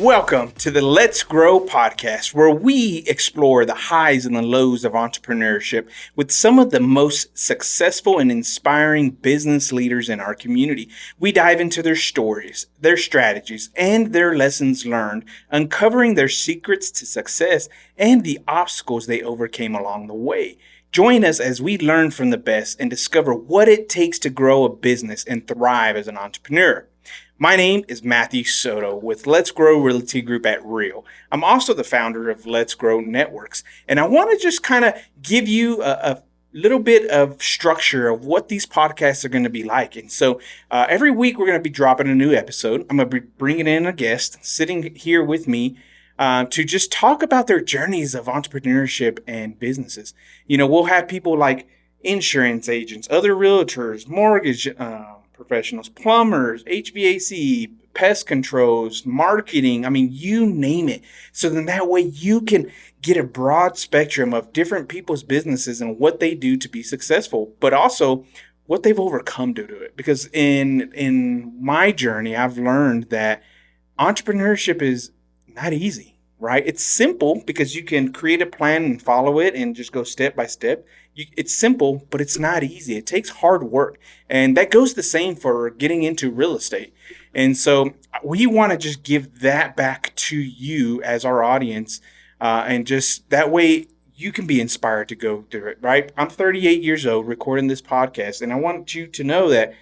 Welcome to the Let's Grow podcast, where we explore the highs and the lows of entrepreneurship with some of the most successful and inspiring business leaders in our community. We dive into their stories, their strategies, and their lessons learned, uncovering their secrets to success and the obstacles they overcame along the way. Join us as we learn from the best and discover what it takes to grow a business and thrive as an entrepreneur. My name is Matthew Soto with Let's Grow Realty Group at Real. I'm also the founder of Let's Grow Networks, and I want to just kind of give you a little bit of structure of what these podcasts are going to be like. And so every week we're going to be dropping a new episode. I'm going to be bringing in a guest sitting here with me to just talk about their journeys of entrepreneurship and businesses. You know, we'll have people like insurance agents, other realtors, mortgage professionals, plumbers, HVAC, pest controls, marketing. I mean, you name it. So then that way you can get a broad spectrum of different people's businesses and what they do to be successful, but also what they've overcome to do it. Because in my journey, I've learned that entrepreneurship is not easy, right? It's simple because you can create a plan and follow it and just go step by step. It's simple, but it's not easy. It takes hard work. And that goes the same for getting into real estate. And so we want to just give that back to you as our audience. And just that way you can be inspired to go through it, right? I'm 38 years old recording this podcast, and I want you to know that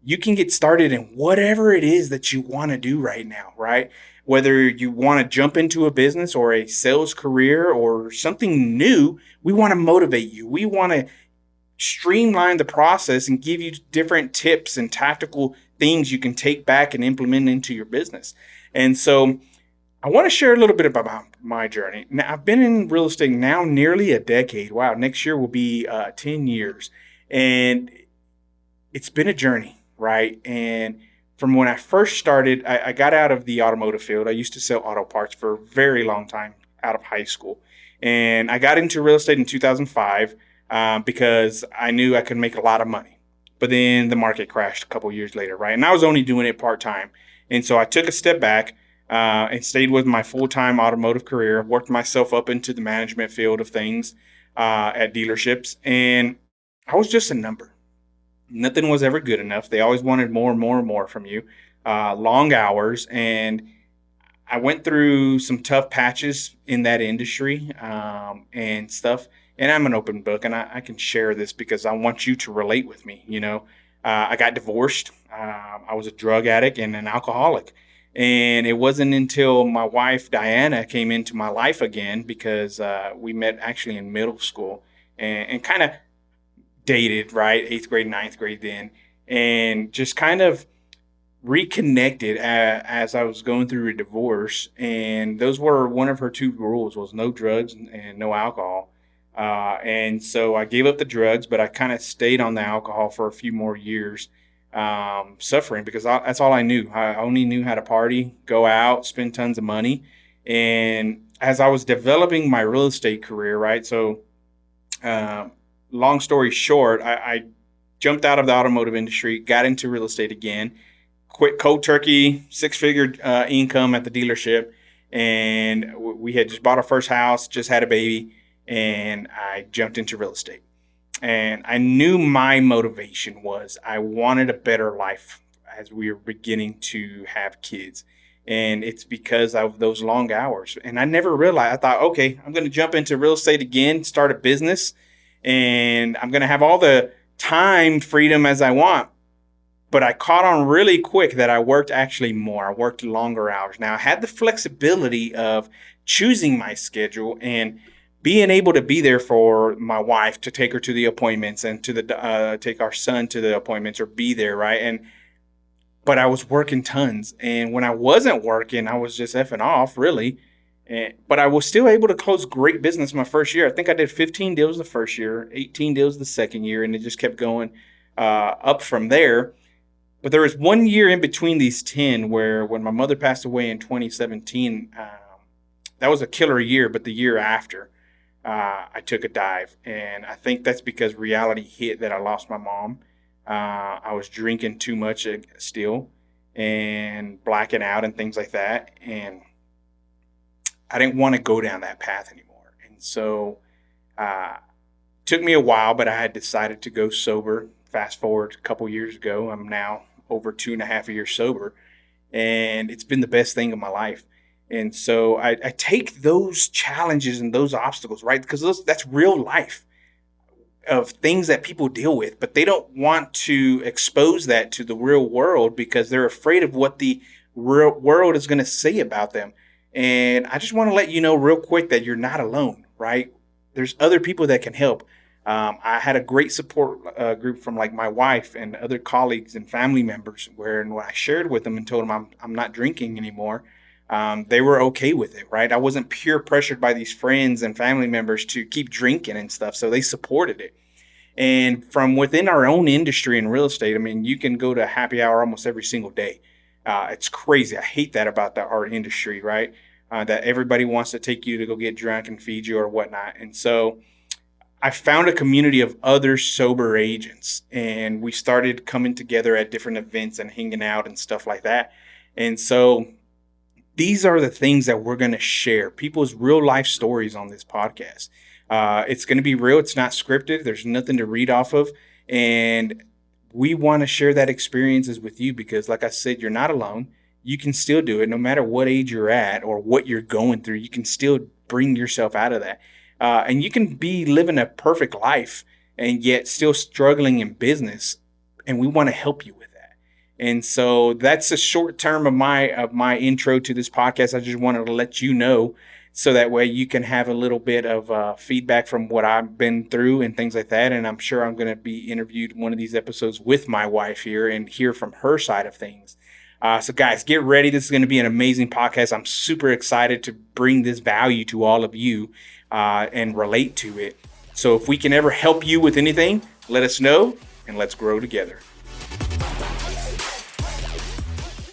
you can get started in whatever it is that you want to do right now, right? Whether you want to jump into a business or a sales career or something new, we want to motivate you. We want to streamline the process and give you different tips and tactical things you can take back and implement into your business. And so I want to share a little bit about my journey. Now, I've been in real estate now nearly a decade. Wow, next year will be 10 years. And it's been a journey, right? And from when I first started, I got out of the automotive field. I used to sell auto parts for a very long time out of high school. And I got into real estate in 2005 because I knew I could make a lot of money. But then the market crashed a couple years later, right? And I was only doing it part-time. And so I took a step back and stayed with my full-time automotive career, worked myself up into the management field of things at dealerships. And I was just a number. Nothing was ever good enough. They always wanted more and more and more from you. Long hours. And I went through some tough patches in that industry and stuff. And I'm an open book, and I can share this because I want you to relate with me. You know, I got divorced. I was a drug addict and an alcoholic. And it wasn't until my wife, Diana, came into my life again because we met actually in middle school and kind of dated, right? 8th grade, 9th grade then, and just kind of reconnected as I was going through a divorce. And those were one of her 2 rules was no drugs and no alcohol. And so I gave up the drugs, but I kind of stayed on the alcohol for a few more years, suffering because that's all I knew. I only knew how to party, go out, spend tons of money. And as I was developing my real estate career, right? So, long story short, I jumped out of the automotive industry, got into real estate again, quit cold turkey, 6-figure income at the dealership. And we had just bought our first house, just had a baby, and I jumped into real estate. And I knew my motivation was I wanted a better life as we were beginning to have kids. And it's because of those long hours. And I never realized, I thought, okay, I'm going to jump into real estate again, start a business, and I'm going to have all the time freedom as I want. But I caught on really quick that I worked actually more. I worked longer hours. Now, I had the flexibility of choosing my schedule and being able to be there for my wife, to take her to the appointments and to take our son to the appointments or be there, right? But I was working tons. And when I wasn't working, I was just effing off, really. But I was still able to close great business my first year. I think I did 15 deals the first year, 18 deals the second year, and it just kept going up from there. But there was 1 year in between these 10 where when my mother passed away in 2017, that was a killer year, but the year after, I took a dive. And I think that's because reality hit that I lost my mom. I was drinking too much still and blacking out and things like that. And I didn't want to go down that path anymore. And so took me a while, but I had decided to go sober. Fast forward a couple years ago, I'm now over 2.5 years sober, and it's been the best thing of my life. And so I take those challenges and those obstacles, right? Because that's real life of things that people deal with, but they don't want to expose that to the real world because they're afraid of what the real world is going to say about them. And I just want to let you know real quick that you're not alone, right? There's other people that can help. I had a great support group from like my wife and other colleagues and family members where, and when I shared with them and told them I'm not drinking anymore, they were okay with it, right? I wasn't peer pressured by these friends and family members to keep drinking and stuff. So they supported it. And from within our own industry in real estate, I mean, you can go to happy hour almost every single day. It's crazy. I hate that about our industry, right? That everybody wants to take you to go get drunk and feed you or whatnot. And so I found a community of other sober agents, and we started coming together at different events and hanging out and stuff like that. And so these are the things that we're going to share, people's real life stories on this podcast. It's going to be real. It's not scripted. There's nothing to read off of. And we want to share that experiences with you because, like I said, you're not alone. You can still do it no matter what age you're at or what you're going through. You can still bring yourself out of that. And you can be living a perfect life and yet still struggling in business. And we want to help you with that. And so that's a short term of my intro to this podcast. I just wanted to let you know so that way you can have a little bit of feedback from what I've been through and things like that. And I'm sure I'm going to be interviewed in one of these episodes with my wife here and hear from her side of things. So guys, get ready. This is going to be an amazing podcast. I'm super excited to bring this value to all of you and relate to it. So if we can ever help you with anything, let us know and let's grow together.